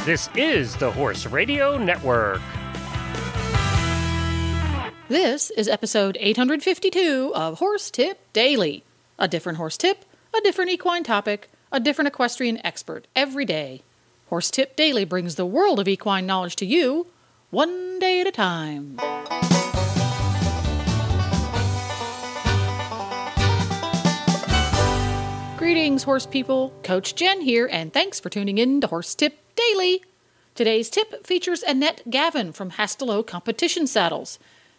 This is the Horse Radio Network. This is episode 852 of Horse Tip Daily. A different horse tip, a different equine topic, a different equestrian expert every day. Horse Tip Daily brings the world of equine knowledge to you, one day at a time. Greetings, horse people. Coach Jen here, and thanks for tuning in to Horse Tip Daily. Today's tip features Annette Gavin from Hastilow Competition Saddles.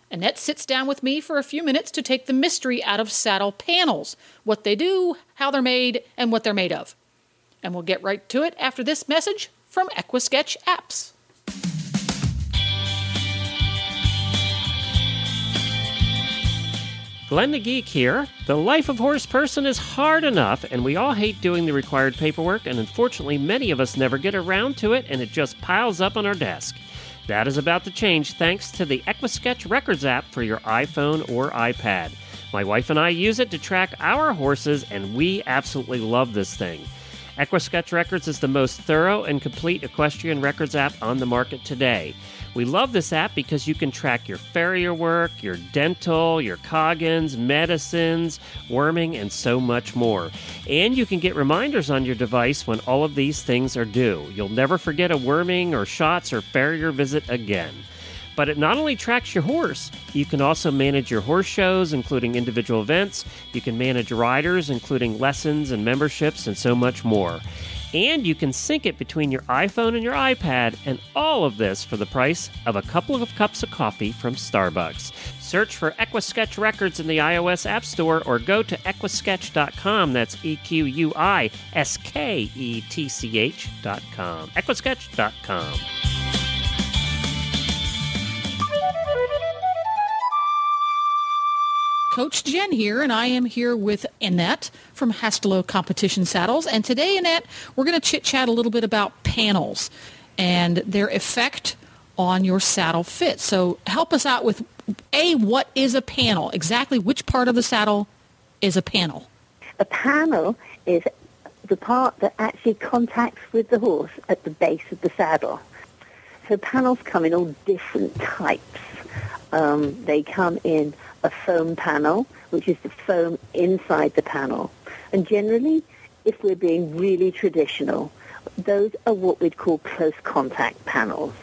Annette sits down with me for a few minutes to take the mystery out of saddle panels, what they do, how they're made, and what they're made of. And we'll get right to it after this message from EquiSketch Apps. Glenn the Geek here. The life of horse person is hard enough, and we all hate doing the required paperwork, and unfortunately many of us never get around to it, and it just piles up on our desk. That is about to change thanks to the EquiSketch Records app for your iPhone or iPad. My wife and I use it to track our horses, and we absolutely love this thing. EquiSketch Records is the most thorough and complete equestrian records app on the market today. We love this app because you can track your farrier work, your dental, your coggins, medicines, worming, and so much more. And you can get reminders on your device when all of these things are due. You'll never forget a worming or shots or farrier visit again. But it not only tracks your horse, you can also manage your horse shows, including individual events. You can manage riders, including lessons and memberships, and so much more. And you can sync it between your iPhone and your iPad, and all of this for the price of a couple of cups of coffee from Starbucks. Search for EquiSketch Records in the iOS App Store or go to equisketch.com. That's EquiSketch.com. equisketch.com. Coach Jen here, and I am here with Annette from Hastilow Competition Saddles. And today, Annette, we're going to chit-chat a little bit about panels and their effect on your saddle fit. So help us out with, what is a panel? Exactly which part of the saddle is a panel? A panel is the part that actually contacts with the horse at the base of the saddle. So panels come in all different types. They come in a foam panel, which is the foam inside the panel. And generally, if we're being really traditional, those are what we'd call close contact panels.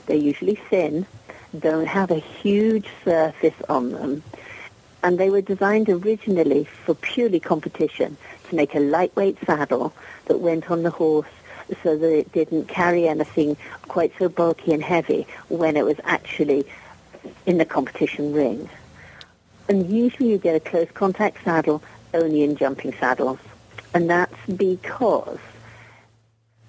They're usually thin, don't have a huge surface on them, and they were designed originally for purely competition to make a lightweight saddle that went on the horse so that it didn't carry anything quite so bulky and heavy when it was actually in the competition ring. And usually you get a close contact saddle only in jumping saddles. And that's because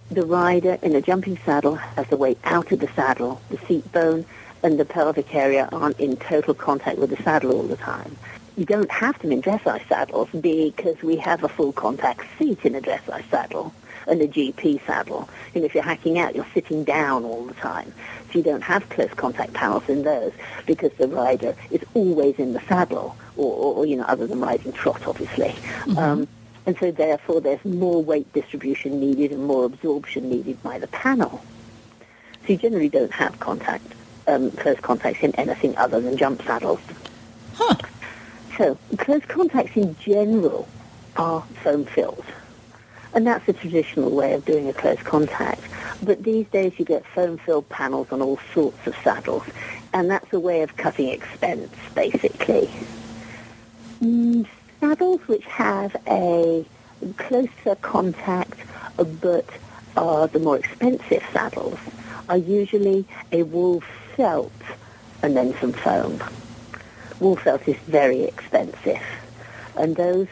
the rider in a jumping saddle has the weight out of the saddle. The seat bone and the pelvic area aren't in total contact with the saddle all the time. You don't have them in dressage saddles because we have a full contact seat in a dressage saddle and a GP saddle. And if you're hacking out, you're sitting down all the time. So you don't have close contact panels in those because the rider is always in the saddle or other than riding trot, obviously. Mm-hmm. And so therefore there's more weight distribution needed and more absorption needed by the panel. So you generally don't have close contacts in anything other than jump saddles. Huh. So close contacts in general are foam-filled. And that's the traditional way of doing a close contact. But these days you get foam-filled panels on all sorts of saddles. And that's a way of cutting expense, basically. Saddles which have a closer contact but are the more expensive saddles are usually a wool felt and then some foam. Wool felt is very expensive. And those,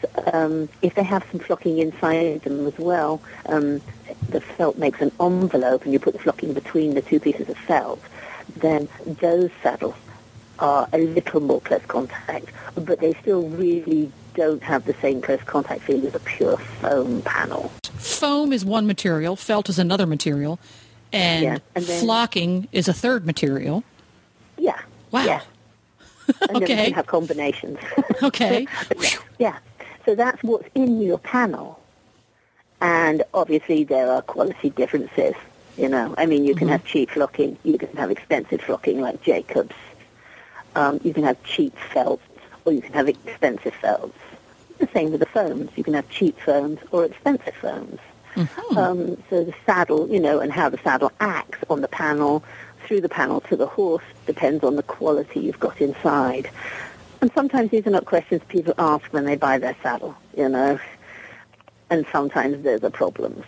if they have some flocking inside them as well, the felt makes an envelope and you put the flocking between the two pieces of felt, then those saddles are a little more close contact, but they still really don't have the same close contact feel as a pure foam panel. Foam is one material, felt is another material, and then flocking is a third material. Yeah. Wow. Yeah. And Okay. then we can have combinations. Okay. Yeah. So that's what's in your panel. And obviously there are quality differences I mean, you can have cheap flocking. You can have expensive flocking like Jacobs. You can have cheap felts, or you can have expensive felts. The same with the foams. You can have cheap foams or expensive foams. So the saddle, and how the saddle acts on the panel, through the panel to the horse, depends on the quality you've got inside. And sometimes these are not questions people ask when they buy their saddle, and sometimes those are problems.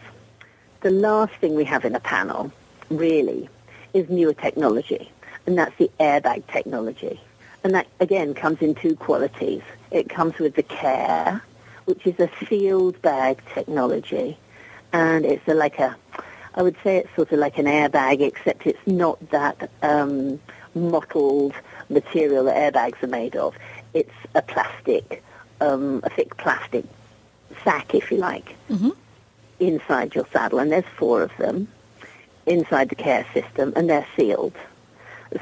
The last thing we have in a panel, really, is newer technology, and that's the airbag technology. And that, again, comes in two qualities. It comes with the care, which is a sealed bag technology, and it's I would say it's sort of like an airbag, except it's not that mottled material that airbags are made of. It's a plastic, a thick plastic sack, if you like, inside your saddle, and there's 4 of them inside the care system, and they're sealed.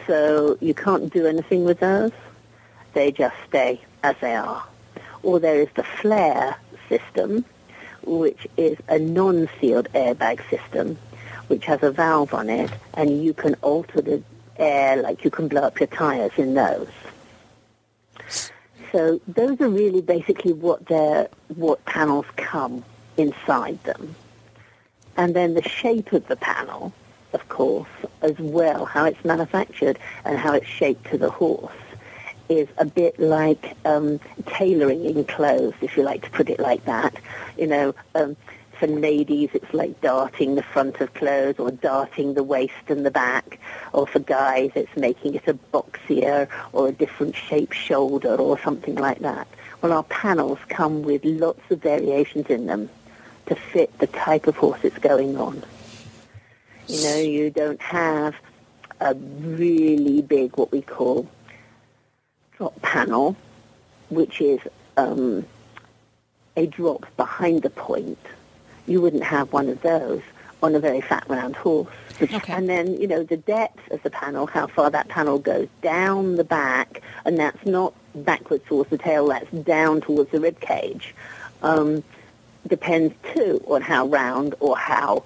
So you can't do anything with those. They just stay as they are. Or there is the flare system, which is a non-sealed airbag system, which has a valve on it, and you can alter the air, like you can blow up your tires in those. So those are really basically what panels come inside them. And then the shape of the panel, of course, as well, how it's manufactured and how it's shaped to the horse, is a bit like tailoring in clothes, if you like to put it like that. For ladies, it's like darting the front of clothes or darting the waist and the back. Or for guys, it's making it a boxier or a different shaped shoulder or something like that. Well, our panels come with lots of variations in them to fit the type of horse it's going on. You don't have a really big, what we call, drop panel, which is a drop behind the point. You wouldn't have one of those on a very fat, round horse. Okay. And then, the depth of the panel, how far that panel goes down the back, and that's not backwards towards the tail, that's down towards the rib cage, depends, too, on how round or how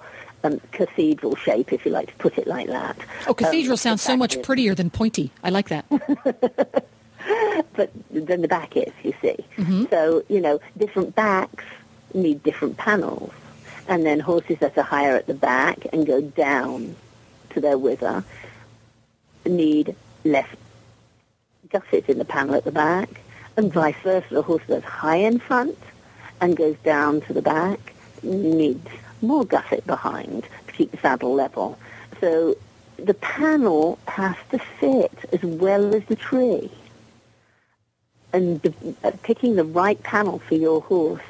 cathedral shape, if you like to put it like that. Oh, cathedral sounds so much prettier than pointy. I like that. But then the back is, you see. So, different backs need different panels. And then horses that are higher at the back and go down to their wither need less gussets in the panel at the back. And vice versa, the horse that's high in front and goes down to the back needs more gusset behind to keep the saddle level. So the panel has to fit as well as the tree. And picking the right panel for your horse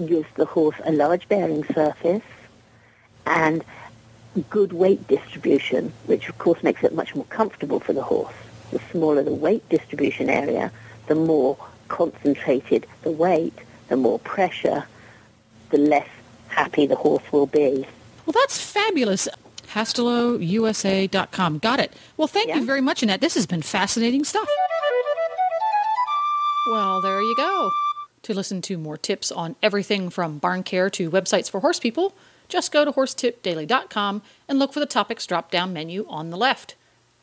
gives the horse a large bearing surface and good weight distribution, which of course makes it much more comfortable for the horse. The smaller the weight distribution area, the more concentrated the weight, the more pressure, the less happy the horse will be. Well, that's fabulous. HastilowUSA.com. Got it. Well, thank you very much, Annette. This has been fascinating stuff. Well, there you go. To listen to more tips on everything from barn care to websites for horse people, just go to horsetipdaily.com and look for the topics drop-down menu on the left.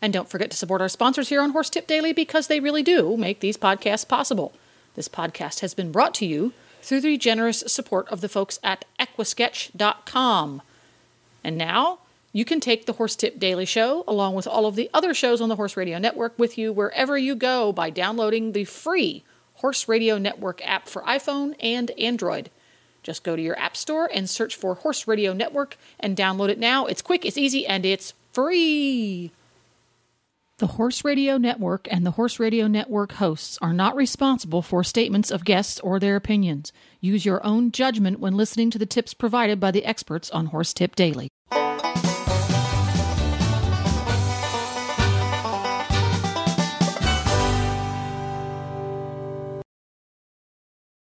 And don't forget to support our sponsors here on Horse Tip Daily because they really do make these podcasts possible. This podcast has been brought to you through the generous support of the folks at Equisketch.com. And now you can take the Horse Tip Daily Show, along with all of the other shows on the Horse Radio Network, with you wherever you go by downloading the free Horse Radio Network app for iPhone and Android. Just go to your app store and search for Horse Radio Network and download it now. It's quick, it's easy, and it's free. The Horse Radio Network and the Horse Radio Network hosts are not responsible for statements of guests or their opinions. Use your own judgment when listening to the tips provided by the experts on Horse Tip Daily.